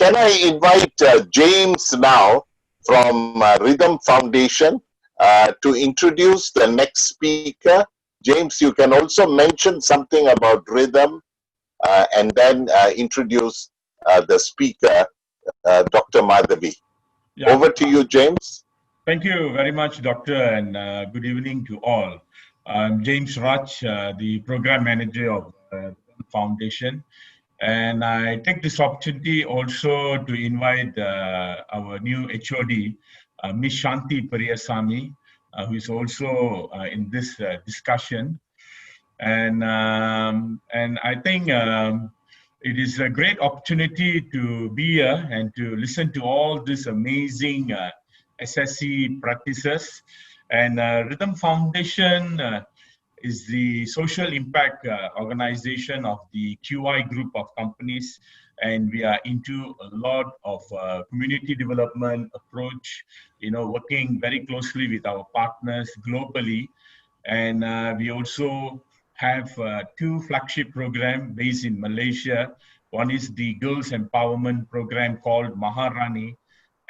can I invite James now from Rhythm Foundation to introduce the next speaker? James, you can also mention something about rhythm and then introduce the speaker, Dr. Madhavi. Yeah. Over to you, James. Thank you very much, Doctor, and good evening to all. I'm James Raj, the Program Manager of the Foundation, and I take this opportunity also to invite our new HOD, Ms. Shanti Periyasamy, who is also in this discussion. And I think it is a great opportunity to be here and to listen to all these amazing SSC practices. And Rhythm Foundation is the social impact organization of the QI group of companies. And we are into a lot of community development approach, working very closely with our partners globally. And we also have two flagship programs based in Malaysia. One is the Girls Empowerment Program called Maharani,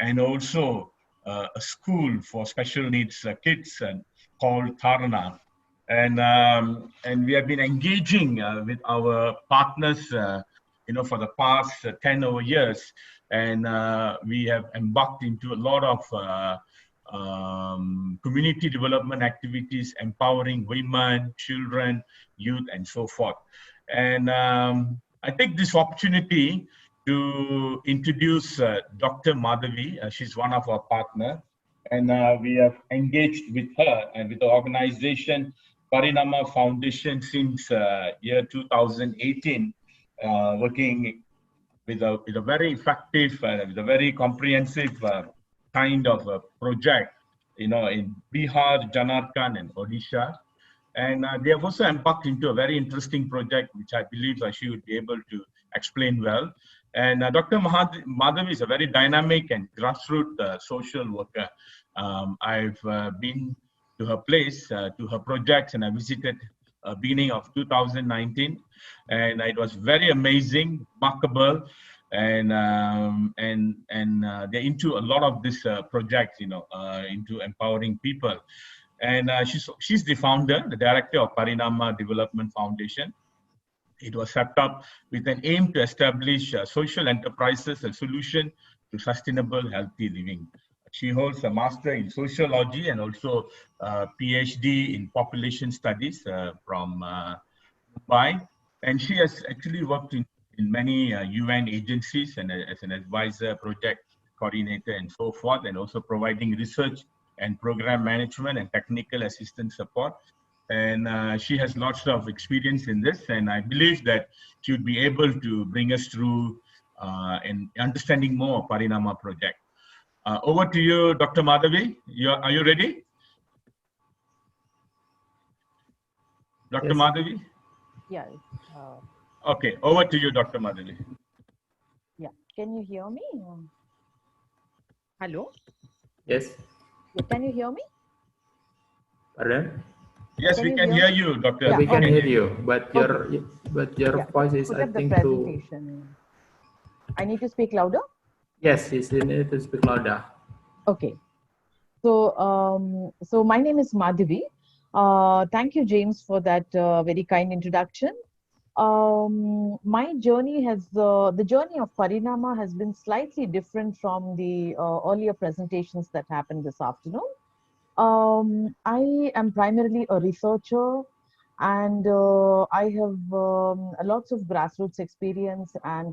and also a school for special needs kids called Tarana. And we have been engaging with our partners, for the past 10 over years, and we have embarked into a lot of community development activities, empowering women, children, youth, and so forth. And I take this opportunity to introduce Dr. Madhavi. She's one of our partners, and we have engaged with her and with the organization Parinama Foundation since year 2018, working with a very effective, with a very comprehensive kind of a project, in Bihar, Jharkhand, and Odisha. And they have also embarked into a very interesting project, which I believe she would be able to explain well. And Dr. Madhavi is a very dynamic and grassroots social worker. I've been to her place, to her projects, and I visited beginning of 2019, and it was very amazing, remarkable, and they're into a lot of this projects, into empowering people. And she's the founder, the director of Parinama Development Foundation. It was set up with an aim to establish social enterprises, a solution to sustainable, healthy living. She holds a master in sociology and also a PhD in population studies from Mumbai. And she has actually worked in many UN agencies and as an advisor, project coordinator, and so forth, and also providing research and program management and technical assistance support. And she has lots of experience in this, and I believe that she would be able to bring us through in understanding more Parinama project. Over to you, Dr. Madhavi. Are you ready? Dr. Yes. Madhavi? Yeah. Okay, over to you, Dr. Madhavi. Yeah. Can you hear me? Hello? Yes. Yeah, can you hear me? Pardon? Yes, Can we you can hear hear you, Doctor. Yeah, we can okay. hear you, but your Yeah, voice is, put I up the think, too. presentation. I need to speak louder? Yes, you need to speak louder. Okay. So my name is Madhavi. Thank you, James, for that very kind introduction. My journey has, the journey of Parinama has been slightly different from the earlier presentations that happened this afternoon. I am primarily a researcher, and I have lots of grassroots experience and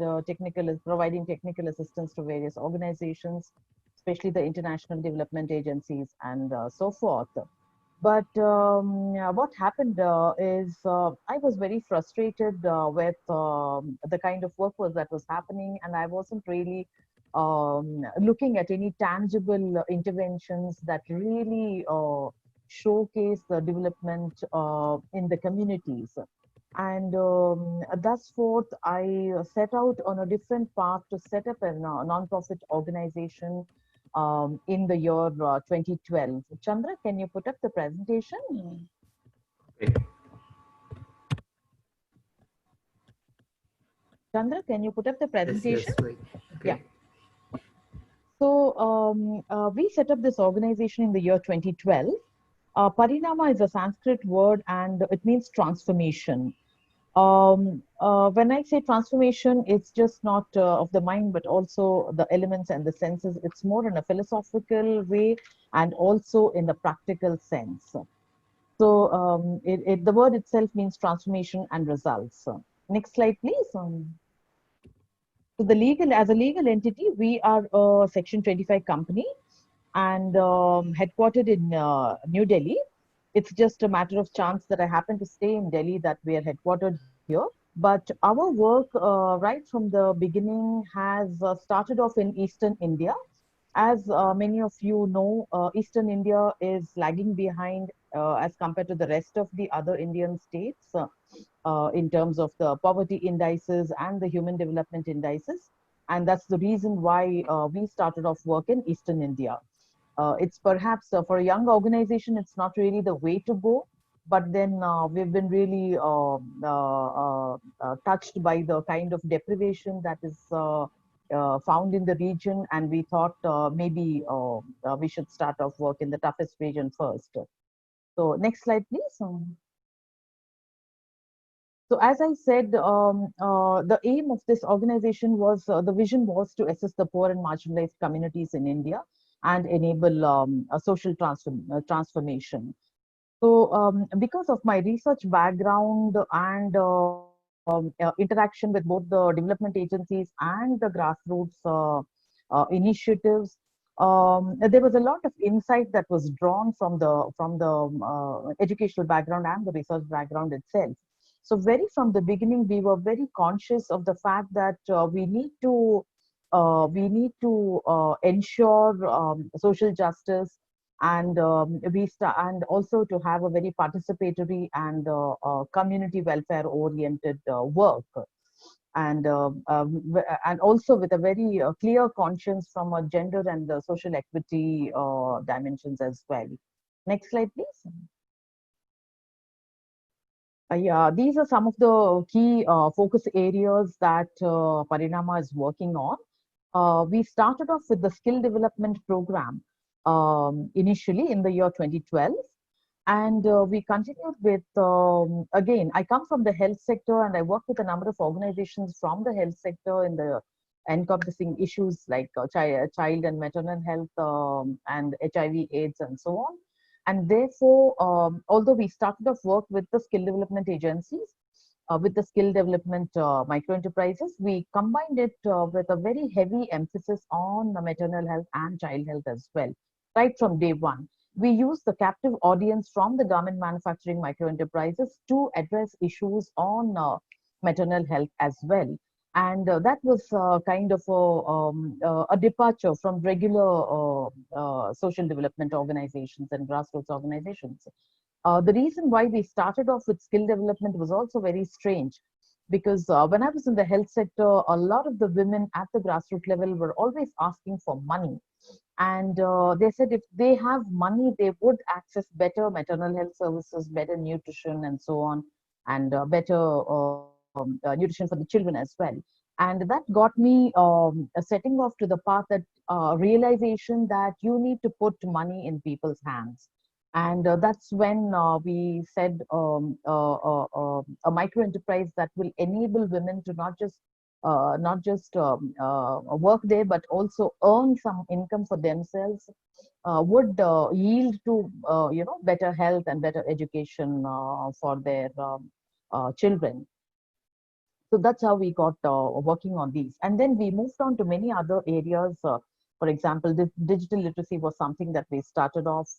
providing technical assistance to various organizations, especially the international development agencies and so forth. But what happened is I was very frustrated with the kind of work that was happening, and I wasn't really looking at any tangible interventions that really showcase the development in the communities. And thus forth, I set out on a different path to set up a non-profit organization in the year 2012. Chandra, can you put up the presentation? Okay. Chandra, can you put up the presentation? Yes, wait. Okay. So we set up this organization in the year 2012. Parinama is a Sanskrit word and it means transformation. When I say transformation, it's just not of the mind, but also the elements and the senses. It's more in a philosophical way and also in a practical sense. So the word itself means transformation and results. Next slide, please. So as a legal entity, we are a Section 25 company and headquartered in New Delhi. It's just a matter of chance that I happen to stay in Delhi that we are headquartered here. But our work right from the beginning has started off in Eastern India. As many of you know, Eastern India is lagging behind as compared to the rest of the other Indian states in terms of the poverty indices and the human development indices. And that's the reason why we started off work in Eastern India. It's perhaps for a young organization, it's not really the way to go. But then we've been really touched by the kind of deprivation that is found in the region. And we thought maybe we should start off work in the toughest region first. So next slide, please. So as I said, the aim of this organization was, the vision was to assist the poor and marginalized communities in India and enable a social transformation. So because of my research background and interaction with both the development agencies and the grassroots initiatives, there was a lot of insight that was drawn from the educational background and the research background itself. So very from the beginning, we were very conscious of the fact that we need to ensure social justice, and and also to have a very participatory and community welfare oriented work, and and also with a very clear conscience from a gender and social equity dimensions as well. Next slide, please. Yeah, these are some of the key focus areas that Parinama is working on. We started off with the skill development program initially in the year 2012. And we continued with, again, I come from the health sector and I work with a number of organizations from the health sector in the encompassing issues like child and maternal health and HIV, AIDS, and so on. And therefore, although we started off work with the skill development agencies, with the skill development micro enterprises, we combined it with a very heavy emphasis on the maternal health and child health as well, right from day one. We use the captive audience from the garment manufacturing micro enterprises to address issues on maternal health as well. And that was kind of a departure from regular social development organizations and grassroots organizations. The reason why we started off with skill development was also very strange, because when I was in the health sector, a lot of the women at the grassroots level were always asking for money. And they said if they have money, they would access better maternal health services, better nutrition, and so on, and better nutrition for the children as well. And that got me setting off to the path that realization that you need to put money in people's hands. And that's when we said a micro enterprise that will enable women to not just work there, but also earn some income for themselves, would yield to better health and better education for their children. So that's how we got working on these. And then we moved on to many other areas. For example, this digital literacy was something that we started off.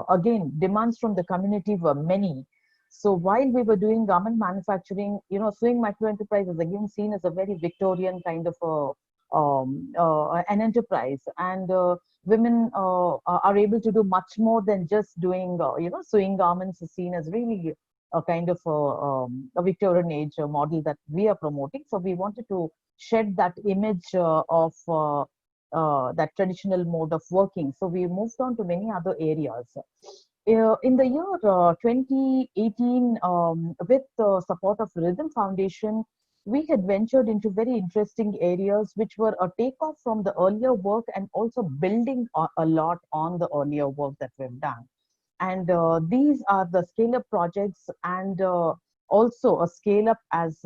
Again, demands from the community were many. So while we were doing garment manufacturing, sewing micro enterprise is again seen as a very Victorian kind of an enterprise, and women are able to do much more than just doing, sewing garments is seen as really a kind of a Victorian age model that we are promoting. So we wanted to shed that image of that traditional mode of working. So we moved on to many other areas. In the year 2018, with the support of Rhythm Foundation, we had ventured into very interesting areas which were a takeoff from the earlier work and also building a lot on the earlier work that we've done. And these are the scale up projects, and also a scale up as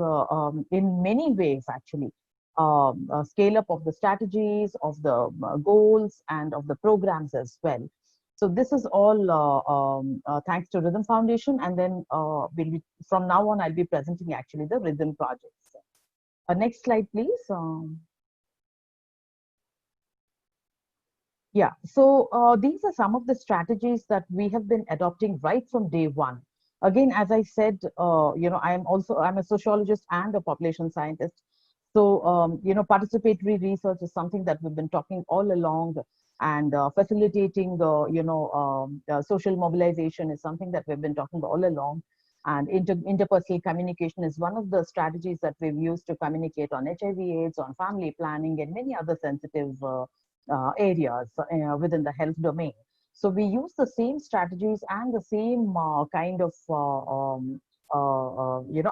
in many ways actually, a scale up of the strategies, of the goals, and of the programs as well. So this is all thanks to Rhythm Foundation, and then from now on I'll be presenting actually the Rhythm projects. Next slide, please. Yeah, so these are some of the strategies that we have been adopting right from day one. Again, as I said, I'm a sociologist and a population scientist. So, participatory research is something that we've been talking all along, and facilitating, social mobilization is something that we've been talking all along. And interpersonal communication is one of the strategies that we've used to communicate on HIV/AIDS, on family planning, and many other sensitive areas within the health domain. So we use the same strategies and the same kind of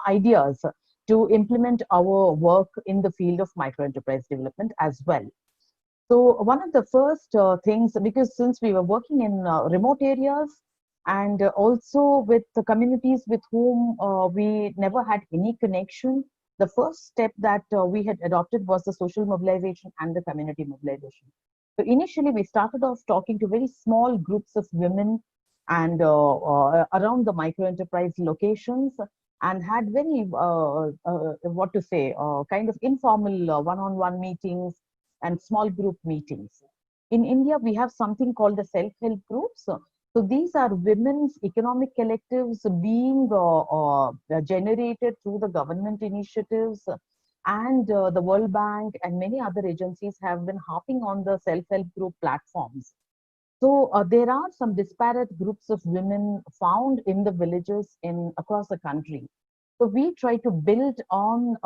ideas to implement our work in the field of micro enterprise development as well. So one of the first things, because since we were working in remote areas and also with the communities with whom we never had any connection, the first step that we had adopted was the social mobilization and the community mobilization. So initially, we started off talking to very small groups of women and around the micro enterprise locations, and had very, kind of informal one-on-one meetings and small group meetings. In India, we have something called the self-help groups. So these are women's economic collectives being generated through the government initiatives, and the World Bank and many other agencies have been harping on the self-help group platforms. So there are some disparate groups of women found in the villages across the country. So we try to build on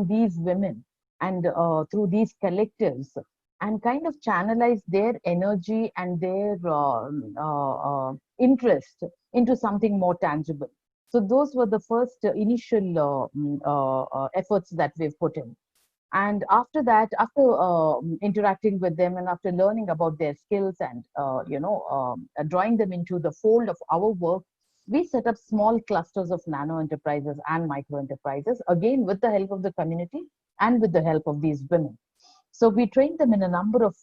these women and through these collectives, and kind of channelize their energy and their interest into something more tangible. So those were the first initial efforts that we've put in. And after that, after interacting with them and after learning about their skills and drawing them into the fold of our work, we set up small clusters of nano enterprises and micro enterprises, again with the help of the community and with the help of these women. So we trained them in a number of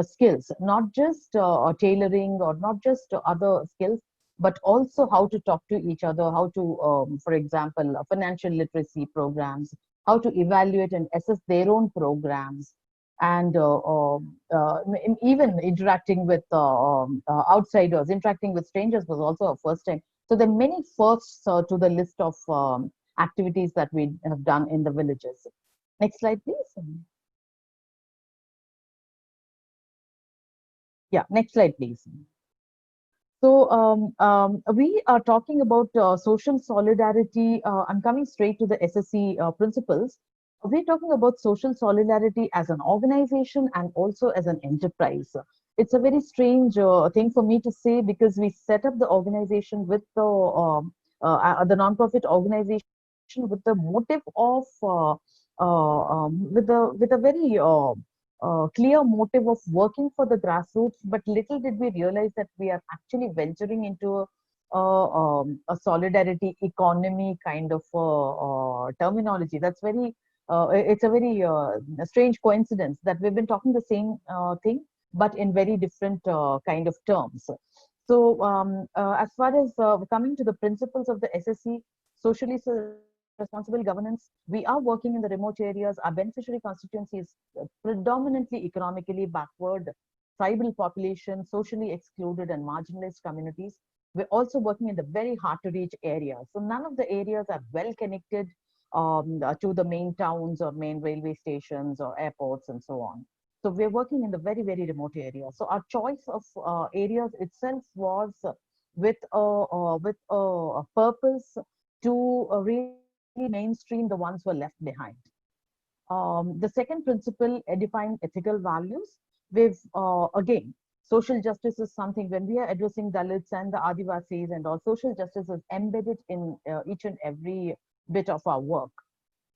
skills, not just tailoring or not just other skills, but also how to talk to each other, how to, for example, financial literacy programs, how to evaluate and assess their own programs, and even interacting with outsiders, interacting with strangers was also a first time. So there are many firsts to the list of activities that we have done in the villages. Next slide, please. Yeah, next slide, please. So we are talking about social solidarity. I'm coming straight to the SSC principles. We're talking about social solidarity as an organization and also as an enterprise. It's a very strange thing for me to say, because we set up the organization with the nonprofit organization with the motive of with a very clear motive of working for the grassroots, but little did we realize that we are actually venturing into a solidarity economy kind of terminology. That's very, it's a very strange coincidence that we've been talking the same thing, but in very different kind of terms. So as far as coming to the principles of the SSC, socially responsible governance, we are working in the remote areas. Our beneficiary constituency is predominantly economically backward, tribal population, socially excluded and marginalized communities. We're also working in the very hard to reach areas. So none of the areas are well connected to the main towns or main railway stations or airports and so on. So we're working in the very, very remote areas. So our choice of areas itself was with a purpose to really mainstream the ones who are left behind. The second principle, edifying ethical values. We've again, social justice is something, when we are addressing Dalits and the Adivasis and all, social justice is embedded in each and every bit of our work.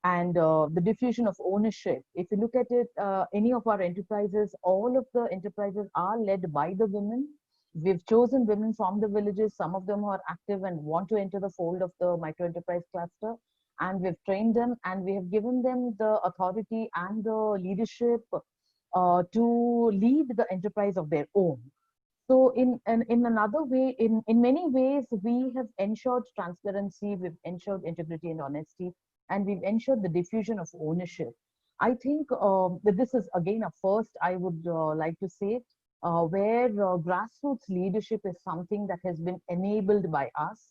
and the diffusion of ownership. If you look at it, any of our enterprises, all of the enterprises are led by the women. We've chosen women from the villages. Some of them are active and want to enter the fold of the micro enterprise cluster. And we've trained them and we have given them the authority and the leadership to lead the enterprise of their own. So in another way, in many ways, we have ensured transparency, we've ensured integrity and honesty, and we've ensured the diffusion of ownership. I think that this is again a first, I would like to say, where grassroots leadership is something that has been enabled by us,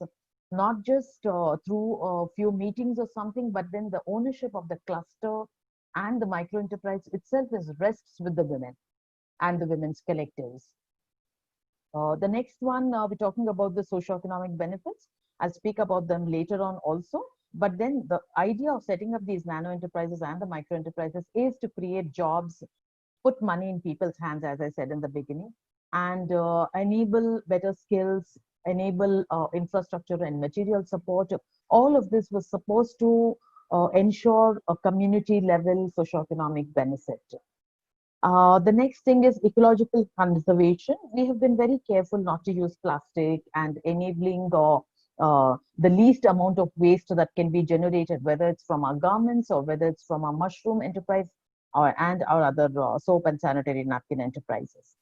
not just through a few meetings or something, but then the ownership of the cluster and the micro enterprise itself is rests with the women and the women's collectives. The next one, we're talking about the socioeconomic benefits. I'll speak about them later on also. But then the idea of setting up these nano enterprises and the micro enterprises is to create jobs, put money in people's hands, as I said in the beginning, and enable better skills, enable infrastructure and material support. All of this was supposed to ensure a community level socioeconomic benefit. The next thing is ecological conservation. We have been very careful not to use plastic and enabling the least amount of waste that can be generated, whether it's from our garments or whether it's from our mushroom enterprise and our other soap and sanitary napkin enterprises.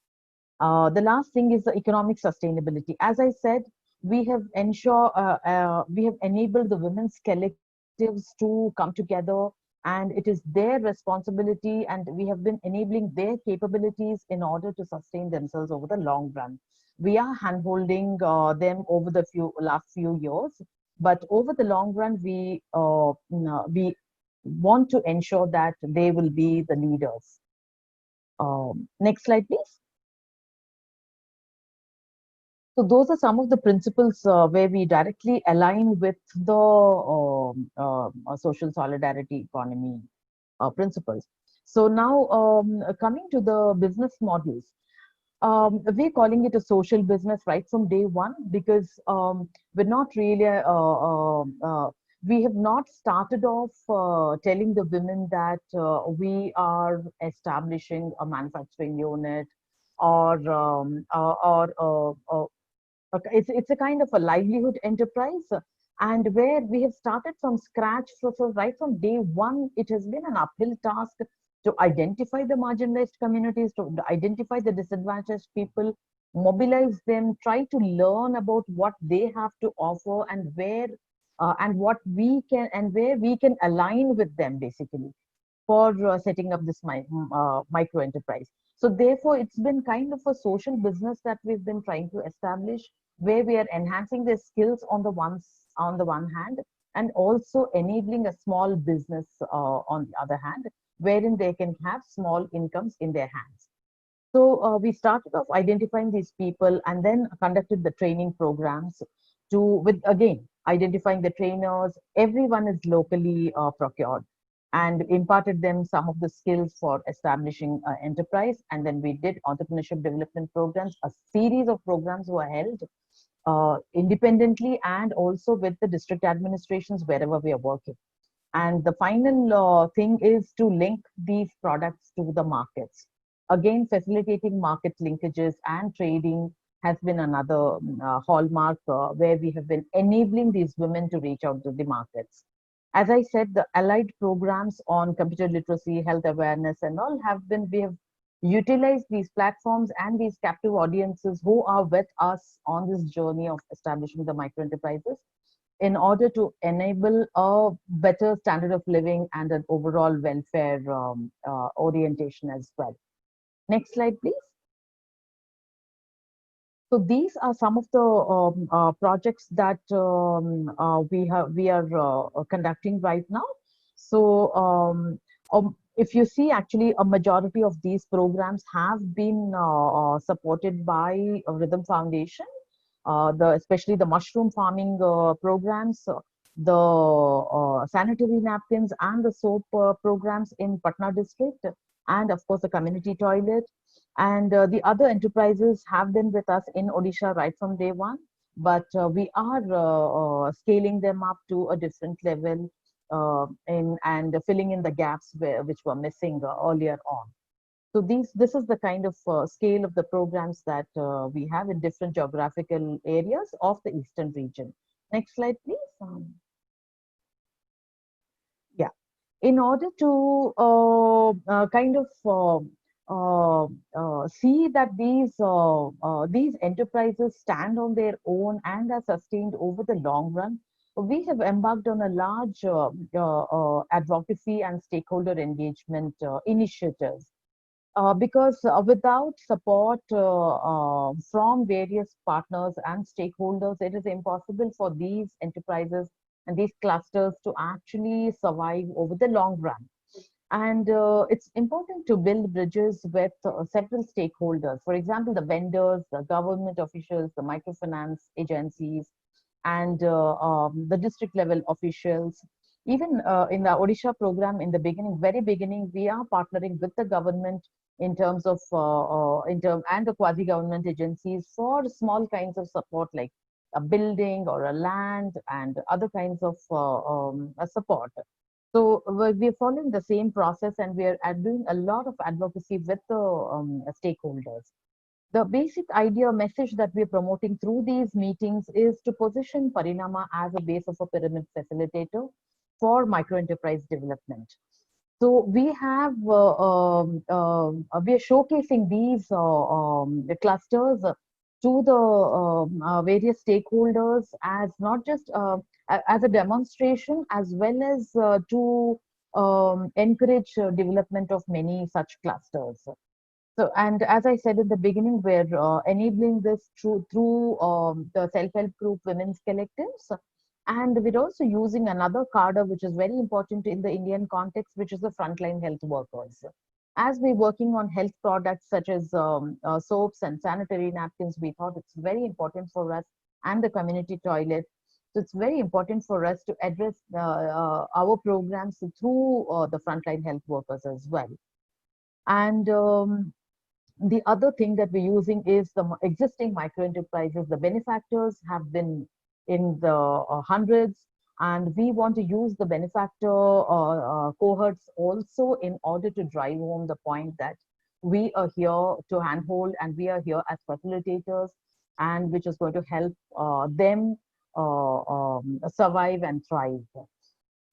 The last thing is the economic sustainability. As I said, we have enabled the women's collectives to come together, and it is their responsibility, and we have been enabling their capabilities in order to sustain themselves over the long run. We are handholding them over the last few years, but over the long run, we want to ensure that they will be the leaders. Next slide, please. So those are some of the principles where we directly align with the social solidarity economy principles. So now coming to the business models, we're calling it a social business right from day one, because we're not really, we have not started off telling the women that we are establishing a manufacturing unit or it's a kind of a livelihood enterprise, and where we have started from scratch. So right from day one, it has been an uphill task to identify the marginalized communities, to identify the disadvantaged people, mobilize them, try to learn about what they have to offer and where and what we can and where we can align with them basically for setting up this micro enterprise. So therefore, it's been kind of a social business that we've been trying to establish, where we are enhancing their skills on the one hand, and also enabling a small business on the other hand, wherein they can have small incomes in their hands. So we started off identifying these people and then conducted the training programs with again identifying the trainers. Everyone is locally procured, and imparted them some of the skills for establishing enterprise. And then we did entrepreneurship development programs. A series of programs were held independently and also with the district administrations wherever we are working. And the final thing is to link these products to the markets. Again, facilitating market linkages and trading has been another hallmark where we have been enabling these women to reach out to the markets. As I said, the allied programs on computer literacy, health awareness, and all we have utilized these platforms and these captive audiences who are with us on this journey of establishing the micro enterprises in order to enable a better standard of living and an overall welfare orientation as well. Next slide, please. So these are some of the projects that we are conducting right now. So if you see, actually, a majority of these programs have been supported by Rhythm Foundation, especially the mushroom farming programs, the sanitary napkins and the soap programs in Patna district, and of course the community toilet. And the other enterprises have been with us in Odisha right from day one, but we are scaling them up to a different level and filling in the gaps which were missing earlier on. So this is the kind of scale of the programs that we have in different geographical areas of the eastern region. Next slide, please. Yeah, in order to kind of see that these enterprises stand on their own and are sustained over the long run, we have embarked on a large advocacy and stakeholder engagement initiatives. Because without support from various partners and stakeholders, it is impossible for these enterprises and these clusters to actually survive over the long run. And it's important to build bridges with several stakeholders. For example, the vendors, the government officials, the microfinance agencies, and the district level officials. Even in the Odisha program, in the beginning, very beginning, we are partnering with the government in terms of and the quasi-government agencies for small kinds of support like a building or a land and other kinds of support. So we're following the same process, and we are doing a lot of advocacy with the stakeholders. The basic idea message that we're promoting through these meetings is to position Parinama as a base of a pyramid facilitator for micro enterprise development. So we have we are showcasing these clusters to the various stakeholders as not just as a demonstration, as well as to encourage development of many such clusters. So, and as I said in the beginning, we're enabling this through the self-help group women's collectives. And we're also using another cadre, which is very important in the Indian context, which is the frontline health workers. As we're working on health products such as soaps and sanitary napkins, we thought it's very important for us, and the community toilet. So it's very important for us to address our programs through the frontline health workers as well. And the other thing that we're using is the existing micro enterprises. The benefactors have been in the hundreds, and we want to use the benefactor cohorts also in order to drive home the point that we are here to handhold and we are here as facilitators, and which is going to help them survive and thrive.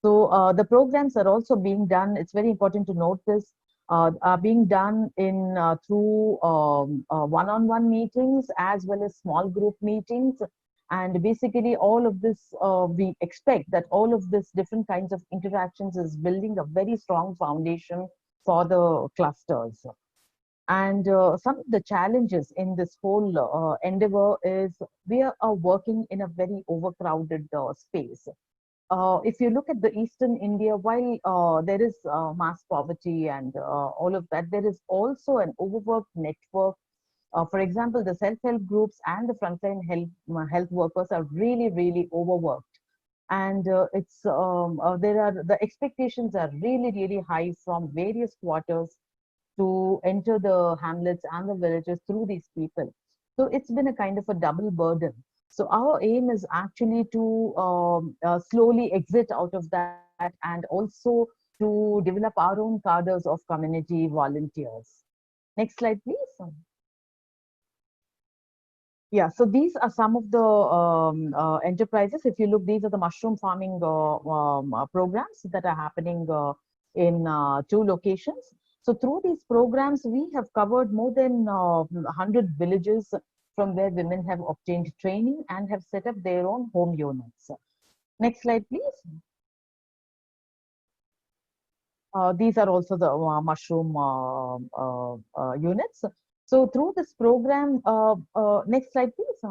So the programs are also being done. It's very important to note this. Are being done in through one-on-one meetings as well as small group meetings, and basically all of this we expect that all of this different kinds of interactions is building a very strong foundation for the clusters. And some of the challenges in this whole endeavor is we are working in a very overcrowded space. If you look at the Eastern India, while there is mass poverty and all of that, there is also an overworked network. For example, the self-help groups and the frontline health workers are really, really overworked. And the expectations are really, really high from various quarters to enter the hamlets and the villages through these people. So it's been a kind of a double burden. So our aim is actually to slowly exit out of that, and also to develop our own cadres of community volunteers. Next slide, please. Yeah, so these are some of the enterprises. If you look, these are the mushroom farming programs that are happening in 2 locations. So through these programs, we have covered more than 100 villages from where women have obtained training and have set up their own home units. Next slide, please. These are also the mushroom units. So through this program, next slide, please.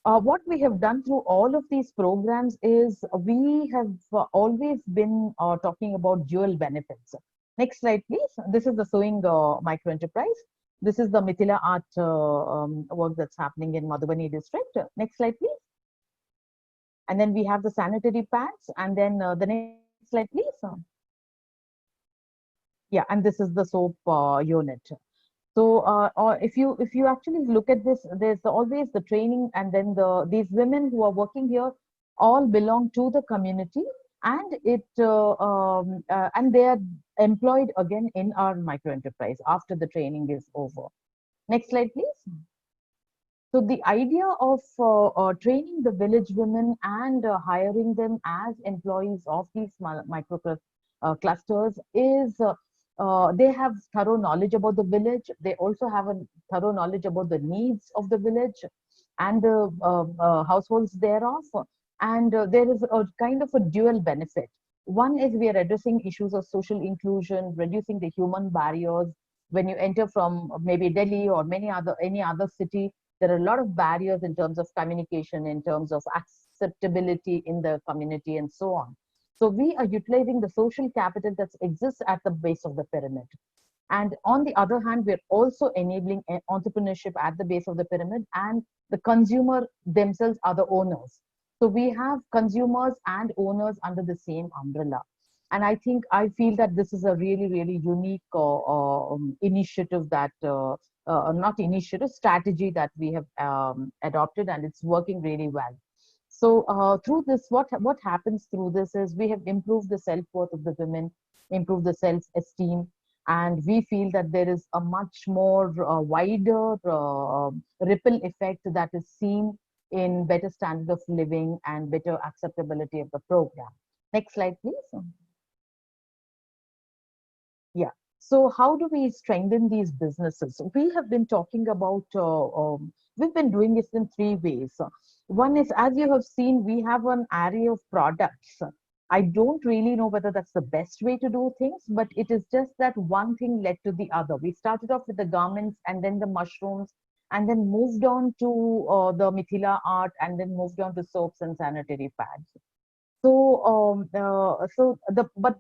What we have done through all of these programs is we have always been talking about dual benefits. Next slide, please. This is the sewing micro enterprise. This is the Mithila art work that's happening in Madhubani district. Next slide, please. And then we have the sanitary pads. And then the next slide, please. Yeah, and this is the soap unit. So if you actually look at this, there's always the training, and then these women who are working here all belong to the community, and and they are employed again in our micro enterprise after the training is over. Next slide, please. So the idea of training the village women and hiring them as employees of these micro clusters is they have thorough knowledge about the village. They also have a thorough knowledge about the needs of the village and the households thereof. And there is a kind of a dual benefit. One is we are addressing issues of social inclusion, reducing the human barriers. When you enter from maybe Delhi or any other city, there are a lot of barriers in terms of communication, in terms of acceptability in the community, and so on. So we are utilizing the social capital that exists at the base of the pyramid. And on the other hand, we're also enabling entrepreneurship at the base of the pyramid, and the consumer themselves are the owners. So we have consumers and owners under the same umbrella. And I feel that this is a really, really unique initiative that, not initiative, strategy that we have adopted, and it's working really well. So through this, what happens through this is we have improved the self-worth of the women, improved the self-esteem, and we feel that there is a much more wider ripple effect that is seen in better standard of living and better acceptability of the program. Next slide, please. Yeah. So how do we strengthen these businesses? We have been talking about, we've been doing this in three ways. One is, as you have seen, we have an array of products. I don't really know whether that's the best way to do things, but it is just that one thing led to the other. We started off with the garments and then the mushrooms, and then moved on to the Mithila art, and then moved on to soaps and sanitary pads. But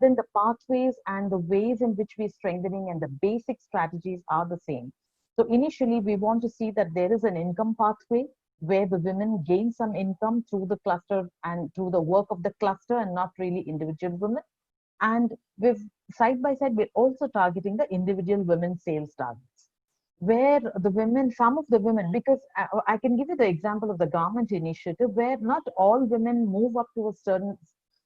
then the pathways and the ways in which we're strengthening and the basic strategies are the same. So initially, we want to see that there is an income pathway where the women gain some income through the cluster and through the work of the cluster, and not really individual women. And we've side by side, we're also targeting the individual women sales targets, where the women, some of the women, because I can give you the example of the garment initiative, where not all women move up to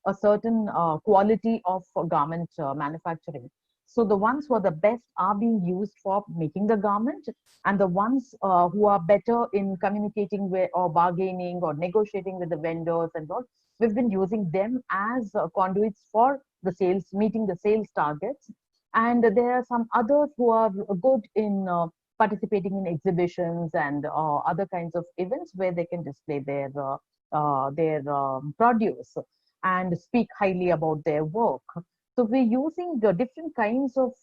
a certain quality of garment manufacturing. So the ones who are the best are being used for making the garment, and the ones who are better in communicating with or bargaining or negotiating with the vendors and all, we've been using them as conduits for the sales, meeting the sales targets. And there are some others who are good in participating in exhibitions and other kinds of events where they can display their produce and speak highly about their work. So we're using the different kinds of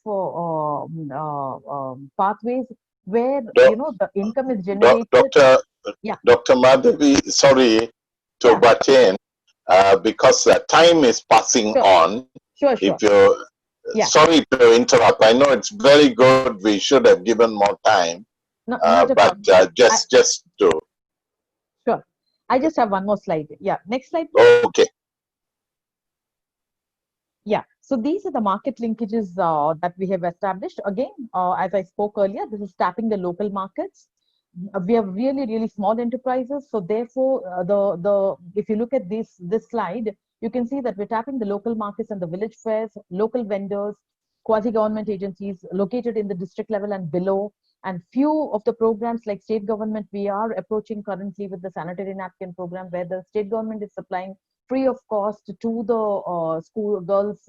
pathways where the income is generated. Yeah. Dr. Madhavi, sorry to butt in, because time is passing on. Sure. If you sorry to interrupt. I know it's very good. We should have given more time. No, but just to. Sure. I just have one more slide. Yeah. Next slide. Okay. Yeah. So these are the market linkages that we have established. Again, as I spoke earlier, this is tapping the local markets. We have really, really small enterprises. So therefore, if you look at this slide, you can see that we're tapping the local markets and the village fairs, local vendors, quasi-government agencies located in the district level and below. And few of the programs like state government, we are approaching currently with the sanitary napkin program, where the state government is supplying free of cost to the school girls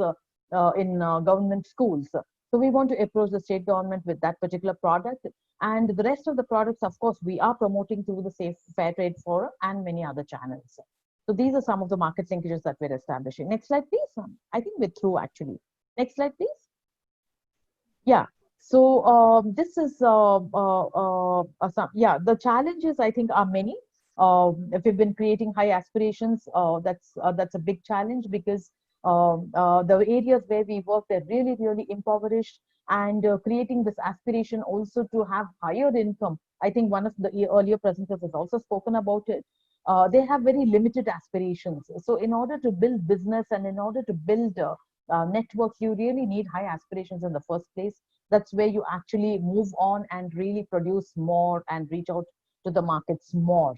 in government schools. So we want to approach the state government with that particular product. And the rest of the products, of course, we are promoting through the Safe Fair Trade Forum and many other channels. So these are some of the market linkages that we're establishing. Next slide, please. I think we're through, actually. Next slide, please. Yeah. So this is the challenges, I think, are many. If we've been creating high aspirations, that's a big challenge, because the areas where we work, they're really, really impoverished, and creating this aspiration also to have higher income. I think one of the earlier presenters has also spoken about it. They have very limited aspirations. So in order to build business and in order to build networks, you really need high aspirations in the first place. That's where you actually move on and really produce more and reach out to the markets more.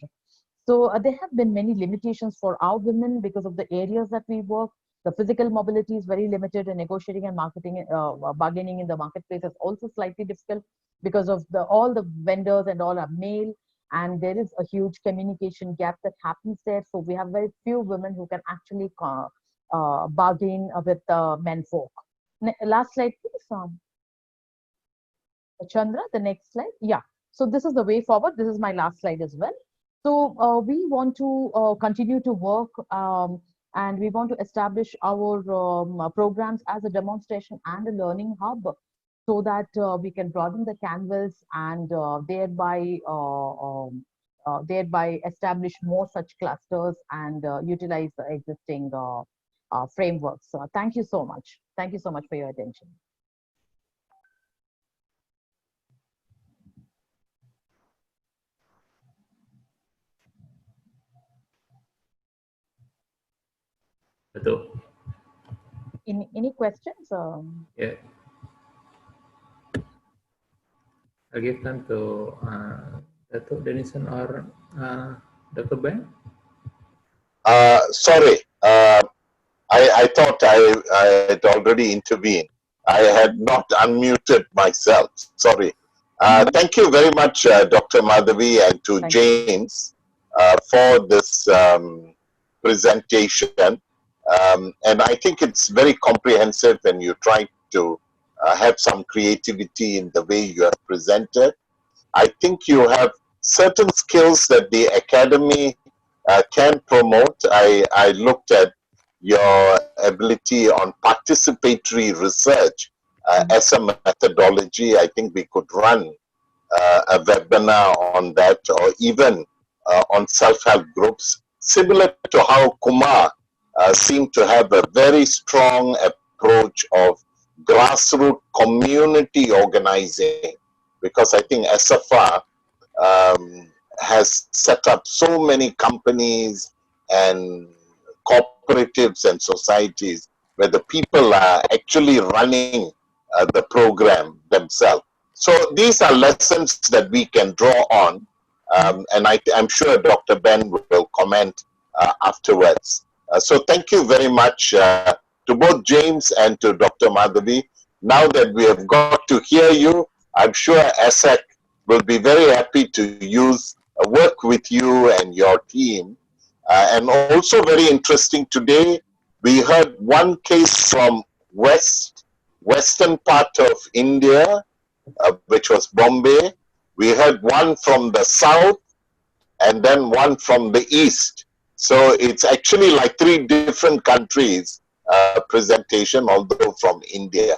So there have been many limitations for our women because of the areas that we work. The physical mobility is very limited, and negotiating and marketing, bargaining in the marketplace is also slightly difficult because of all the vendors and all are male, and there is a huge communication gap that happens there. So we have very few women who can actually bargain with men folk. Last slide, please. Chandra, the next slide. Yeah. So this is the way forward. This is my last slide as well. So we want to continue to work and we want to establish our programs as a demonstration and a learning hub so that we can broaden the canvas and thereby establish more such clusters and utilize the existing frameworks. Thank you so much. Thank you so much for your attention. Betul. Any questions? Yeah. I'll give time to Dato' Denison or Dr. Ben. Sorry, I thought I had already intervened. I had not unmuted myself. Sorry. Thank you very much, Dr. Madhavi, and to James for this presentation. And I think it's very comprehensive, and you try to have some creativity in the way you have presented. I think you have certain skills that the academy can promote. I looked at your ability on participatory research as a methodology. I think we could run a webinar on that, or even on self-help groups, similar to how Kumar seemed to have a very strong approach of grassroots community organizing, because I think SFR has set up so many companies and cooperatives and societies where the people are actually running the program themselves. So these are lessons that we can draw on, and I'm sure Dr. Ben will comment afterwards. So thank you very much to both James and to Dr. Madhavi. Now that we have got to hear you, I'm sure ASEC will be very happy to work with you and your team. And also very interesting today, we heard one case from western part of India, which was Bombay. We heard one from the south, and then one from the east. So it's actually like 3 different countries presentation, although from India.